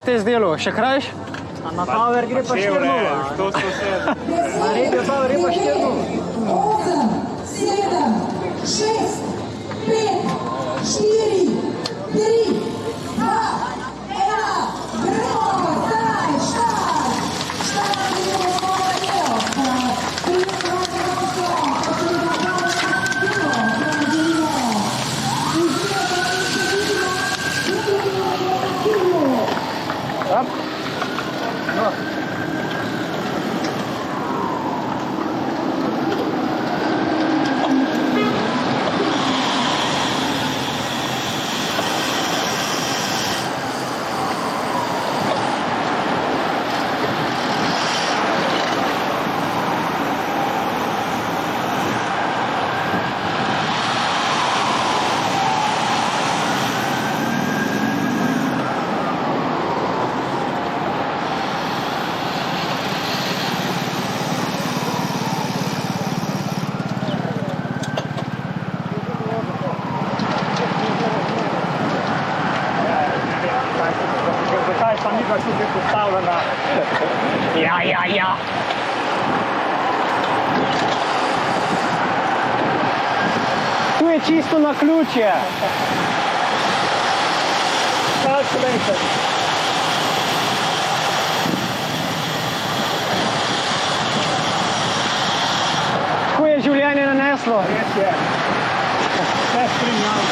Te zdelo, še krajš? A na power gre pa 4-0. To so vse. Na radio power gre pa 4-0. 8, 7, 6, 5, 4, 3, 2, 1, gremo, zdaj, štart! Štart je Up. Zakaj pa ni tukaj postavljena? Ja. Tu je čisto na ključje. Calculator. Tako je življenje naneslo. Res je. Vse strinjam.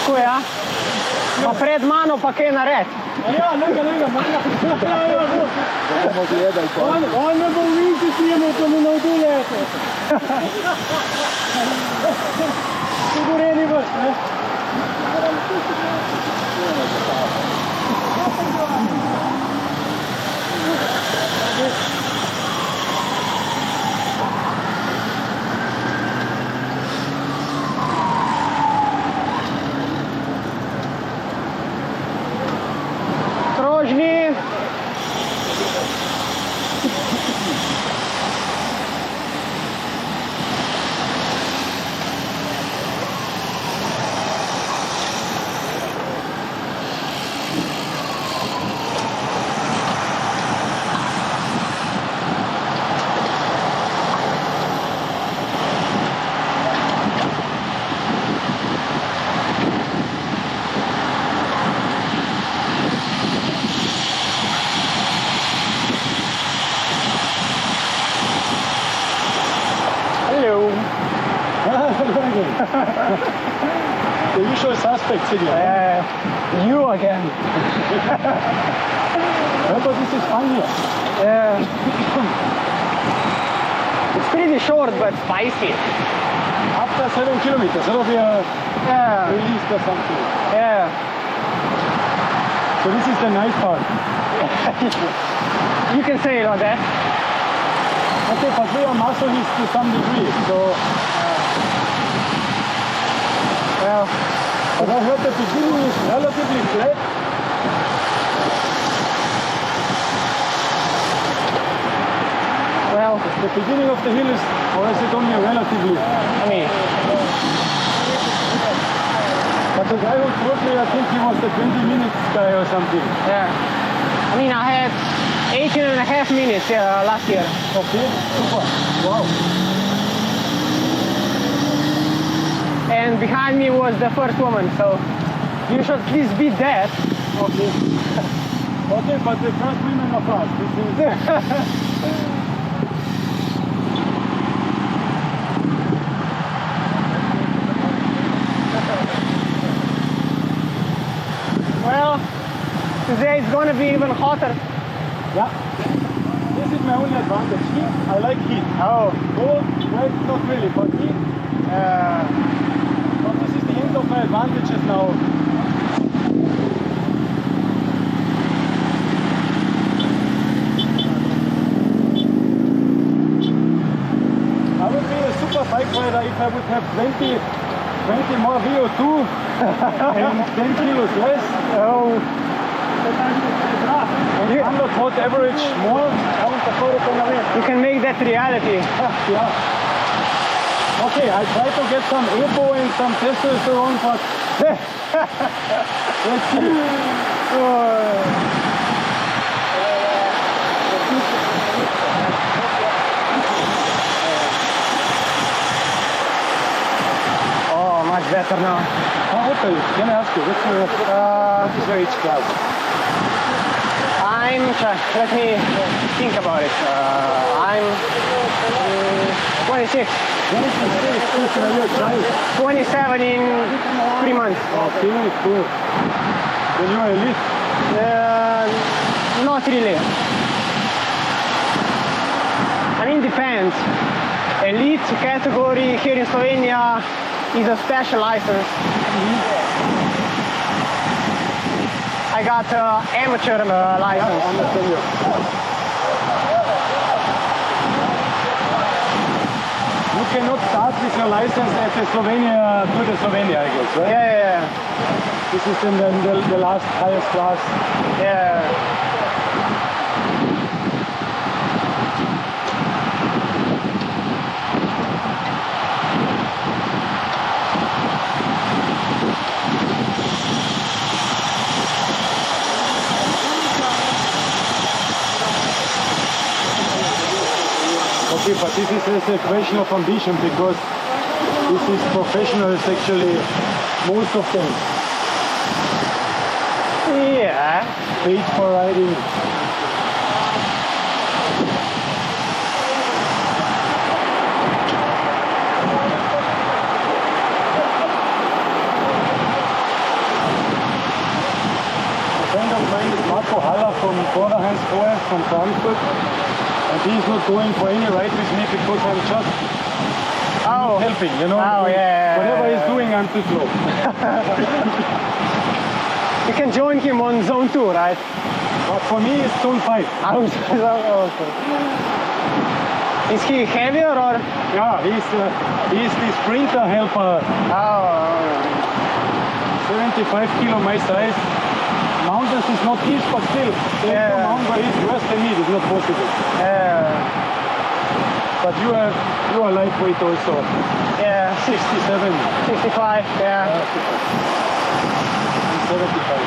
Tako ja. Pa pred mano pa kaj nared. Ja, lega, manjka. On me bo v Vinci snimal, ko mu navdulete. Sigureni vrst, ne? Krožni. Hello. The usual suspects in here. You again. But this is fun here. Yeah. It's pretty short but spicy. After 7 kilometers, it'll be a Yeah. release or something. Yeah. So this is the nice part. You can say it like that. Okay, but we are masochists to some degree, so... Well, But I heard the beginning is relatively flat. well, The beginning of the hill is, or is it only relatively? I mean, But the guy who told me, I think he was the 20 minutes guy or something. yeah. I mean, I had 18 and a half minutes last year. Okay, super. Wow. And behind me was the first woman, so you should please beat that. Okay. Okay, but the first women are fast. This is... Well, today it's gonna be even hotter. Yeah. This is my only advantage. Heat. I like heat. Oh, Cold, wet, not really, but heat. But this is the end of my advantages now. I would be a super bike rider if I would have 20 20 more VO2 and 10 kilos less. Oh, And 100 watt average more. you can make that reality. Yeah. Okay, I try to get some EPO and some testosterone, but let's see. Oh, much better now. How old are you? Can I ask you? What's your age class? Let me think about it. I'm 26. 27 in 3 months. Okay, cool. Then you are elite. Not really. I mean, depends. Elite category here in Slovenia is a special license. I got amateur license. Understand you. You cannot start with your license at the Slovenia, I guess, right? Yeah. This is in the last highest class. Yeah. Okay, but this is a question of ambition because this is professionals actually, most of them Yeah. paid for riding. A friend of mine is Marco Haller from Vorderhans Vorher from Frankfurt, and he is not going for any ride with me because I'm just Oh. helping, you know. Oh, yeah. Whatever he's doing, I'm too slow. You can join him on zone 2, right? But for me, it's zone 5. Okay. Is he heavier or? Yeah, he's the sprinter helper. Oh. 75 kilo my size. Mountains is not easy, but still, there's Yeah. no mountain where it's worse than me. It's not possible. Yeah. But you are lightweight also. Yeah. 67. 65. Yeah. I'm 75.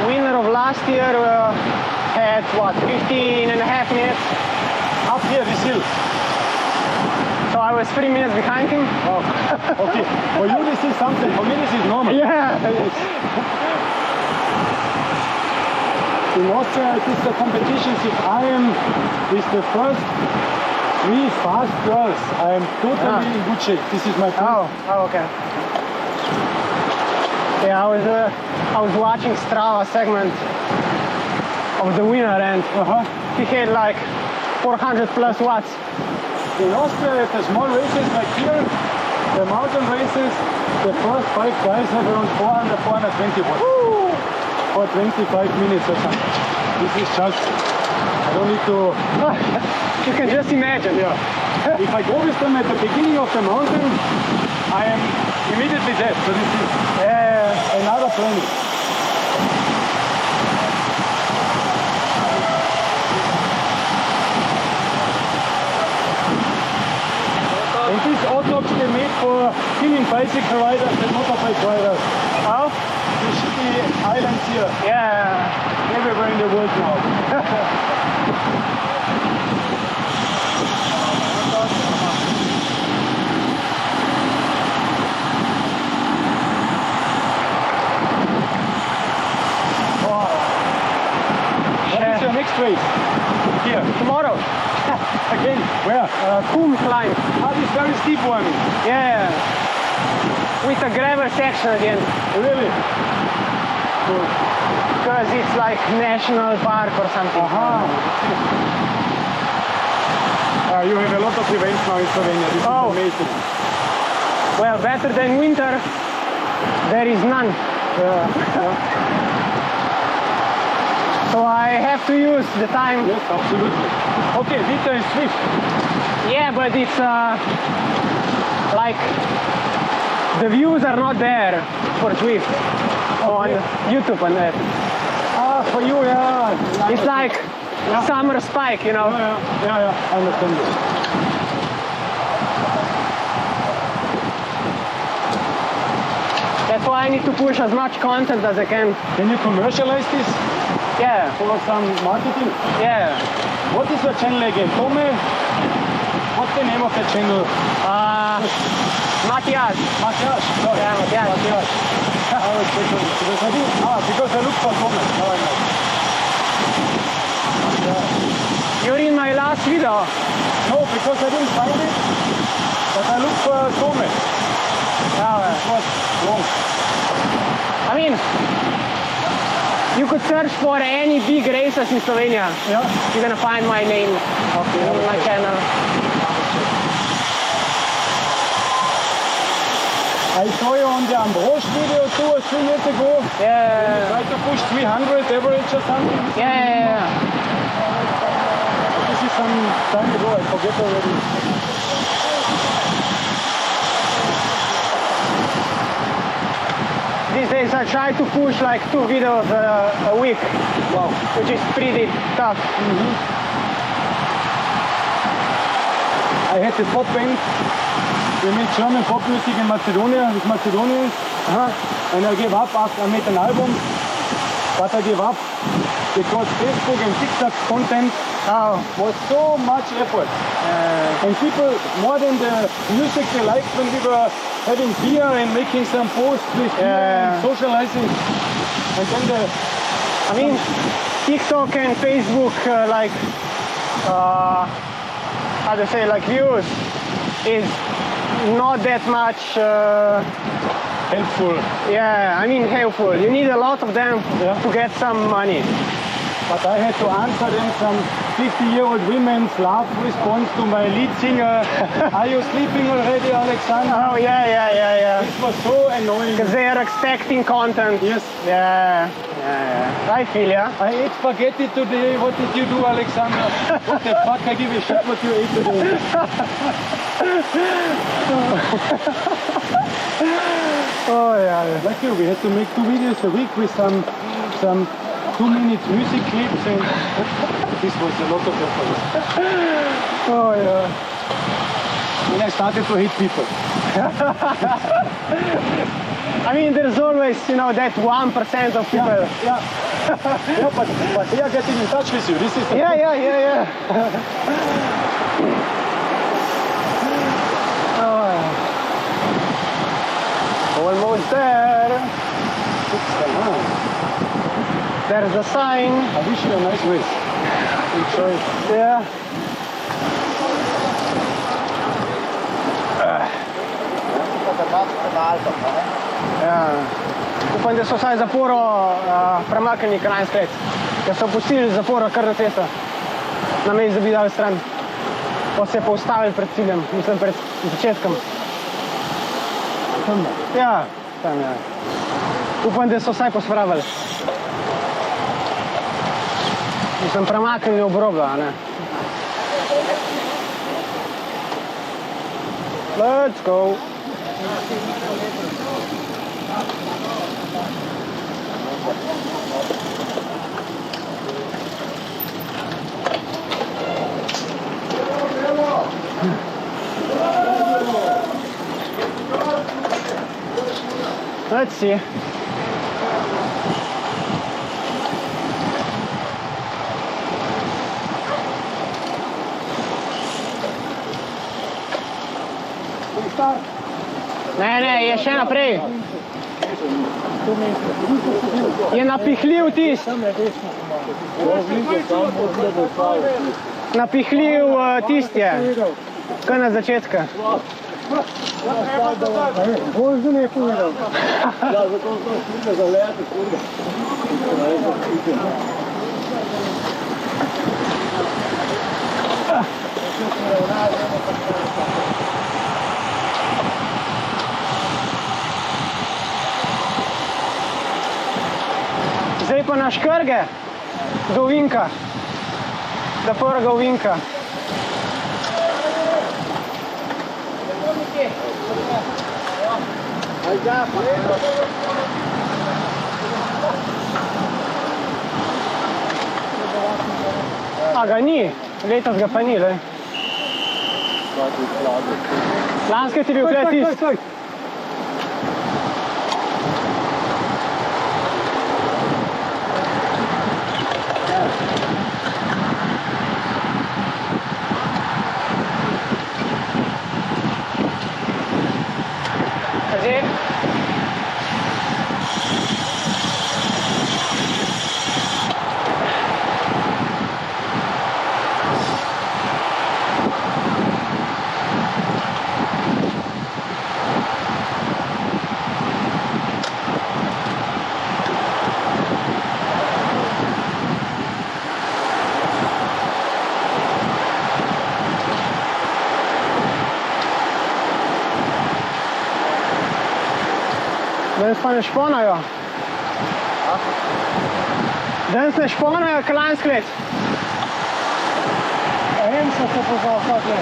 Winner of last year had what, 15 and a half minutes. Up here, this hill. So I was 3 minutes behind him. Oh, okay. For you, this is something. For me, this is normal. Yeah. In Austria, it is the competitions. If I am with the first 3 fast girls, I am totally in good shape. This is my point. Oh, okay. Yeah, I was watching Strava segment of the winner and he had like 400 plus watts. In Austria, at the small races like here, the mountain races, the first 5 guys have around 400, 420 watts. For 25 minutes or something. This is just, I don't need to... You can just imagine. Yeah. If I go with them at the beginning of the mountain, I am immediately dead. So this is another training. And these autops they made for killing bicycle riders and motorbike riders. Oh? You see the islands here, Yeah. everywhere in the world now. What is your next race? Here. Tomorrow. Again. Where? Coom climb. This very steep one. Yeah. With a gravel section again. Really? Because it's like national park or something. You have a lot of events now in Slovenia. This Oh. is amazing. Well, better than winter, there is none. So I have to use the time. Yes, absolutely. Okay, Vita is Swift. Yeah, but it's like the views are not there for Swift on YouTube and that. Ah, for you, yeah. It's like summer spike, you know. Yeah, I understand this. That's why I need to push as much content as I can. Can you commercialize this Yeah, for some marketing? yeah. What is your channel again? Tome? What's the name of the channel? Matthias. Matthias. Sorry. Yeah, Matthias. Matthias. I will check on it. Because I think, because I look for Tome. Now I know. You're in my last video. No, because I didn't find it. But I look for Tome. It was wrong. I mean, you could search for any big races in Slovenia. Yeah. You're gonna find my name on my channel. I saw you on the Ambrosch video 2 or 3 years ago. Yeah, Try to push 300 average or something. yeah. This is some time ago, I forget already. These days I try to push like 2 videos a week. Wow. Which is pretty tough. I had the pop band. We made German pop music in Macedonia, with Macedonians. And I gave up after I made an album. But I gave up because Facebook and TikTok content was so much effort. And people, more than the music they liked when we were having beer and making some posts with beer and socializing. And then I mean, TikTok and Facebook, how to say, like views is not that much. helpful. Yeah, I mean helpful. You need a lot of them to get some money. But I had to answer them some 50-year-old women's love response to my lead singer. Are you sleeping already, Alexander? Oh yeah. This was so annoying. Because they are expecting content. Yes. Yeah. I feel ya. I ate spaghetti today. What did you do, Alexander? What the fuck? I give a shit what you ate today. Oh yeah. Like you, we had to make 2 videos a week with some 2-minute music clips, and this was a lot of effort. Oh yeah. And I started to hate people. I mean, there's always, that 1% of people. Yeah, but they are getting in touch with you. This is the Yeah. Almost there. There's a sign. I wish you a nice race. Enjoy it. Yeah. Ja. Upam, da so vsaj zaporo premaknili Kranjski let. Ker so pustili zaporo kar na cesto. Namesto da bi dali stran. Pa se je pa ustavili pred ciljem, mislim pred začetkom. Ja, tam ja. Upam, da so vsaj pospravili. Mislim, premaknili obrobja, a ne. Let's go. Let's see. Ne, je še naprej. Je napihljiv tisti. Napihljiv tisti je. Kaj na začetka. Možno ne je povedal. Ja, zato sem slika za leti, kurga. Zdaj pa na škrge do ovinka, do prvega ovinka. A ga ni, letos ga pa ni, le. Lanski ti bil kle tisti. Zdaj. Danes pa ne šponajo. Danes ne šponajo lansko let. En so se pozval hodle.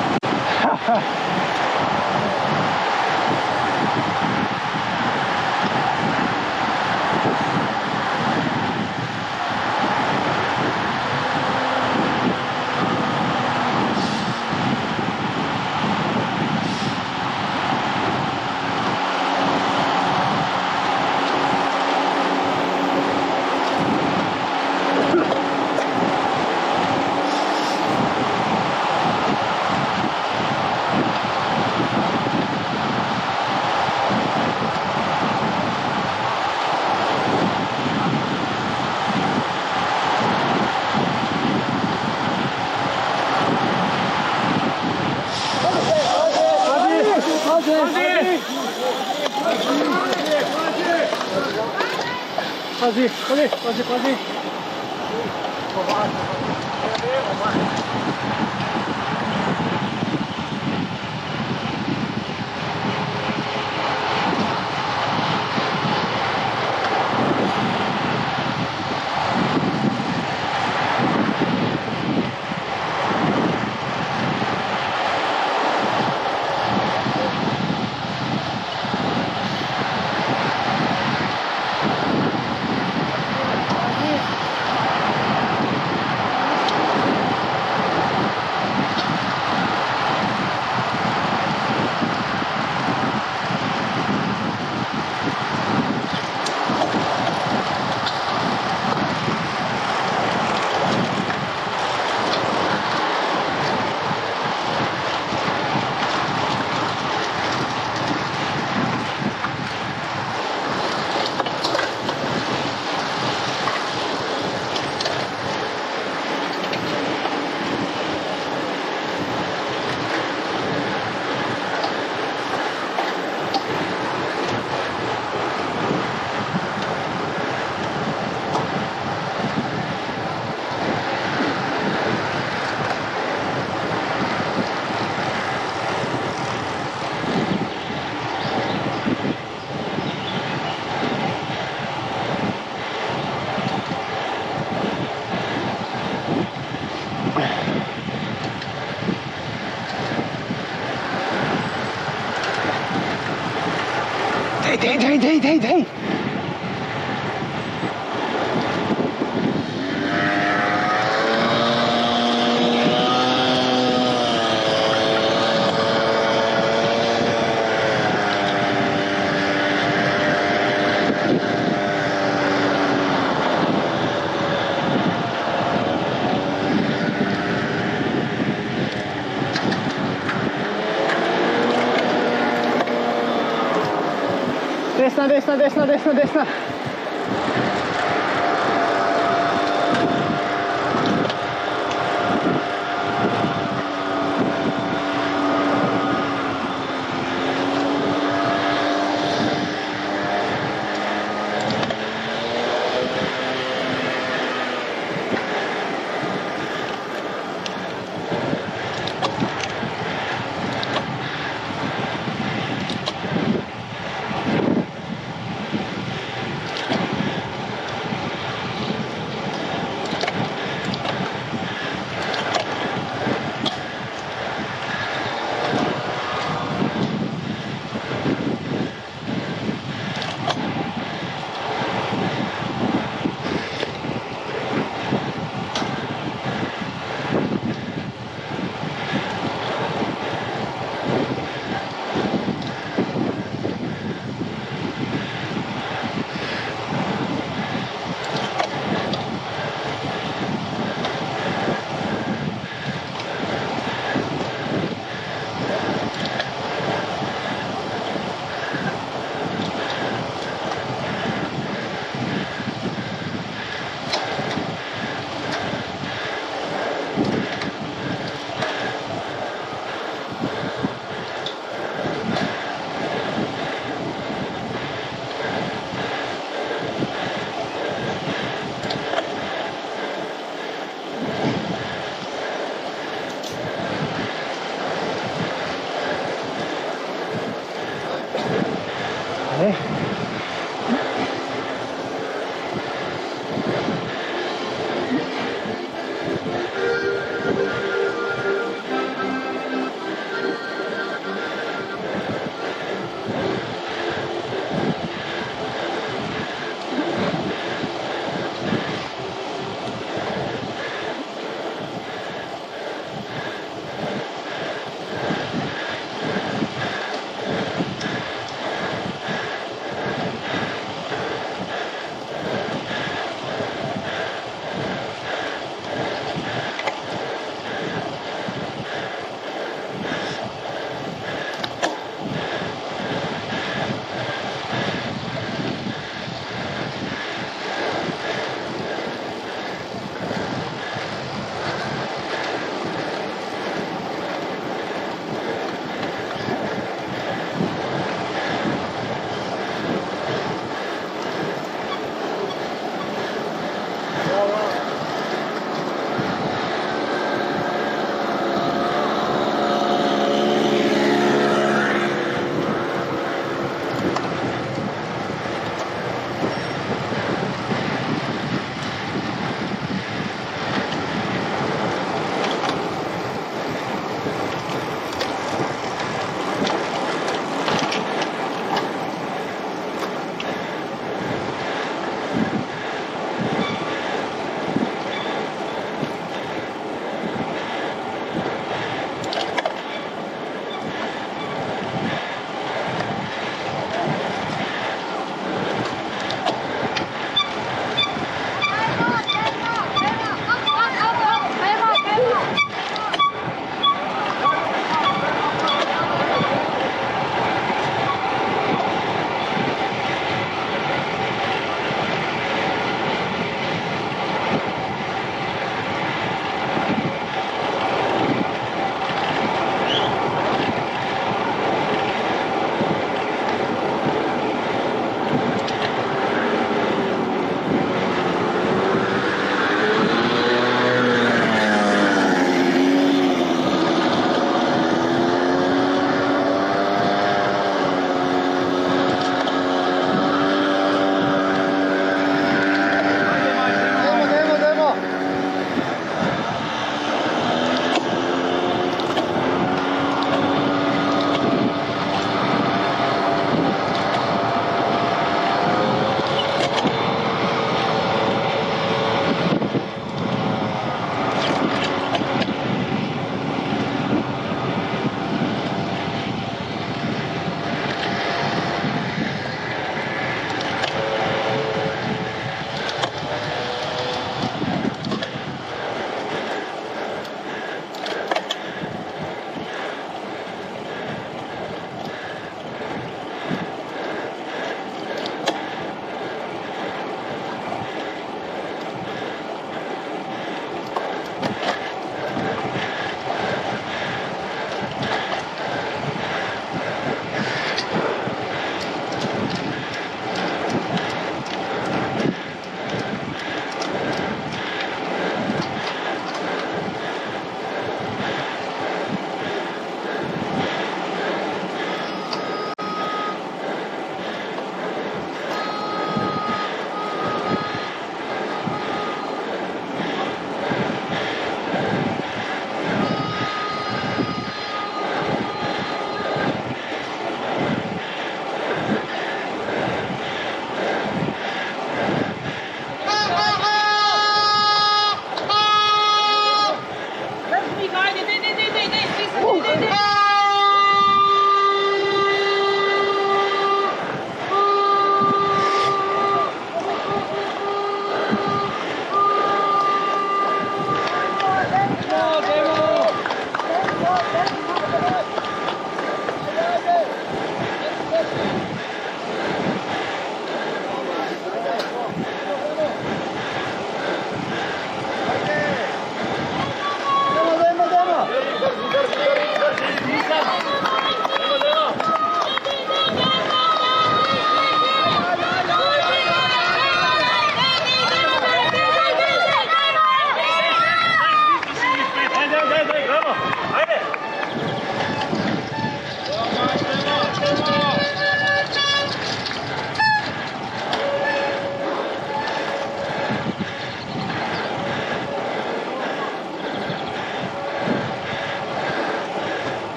Pazi, pazi, pazi, pazi. Dej. Desna. Ej.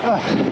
Ah?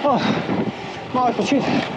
Oh, malo počiti.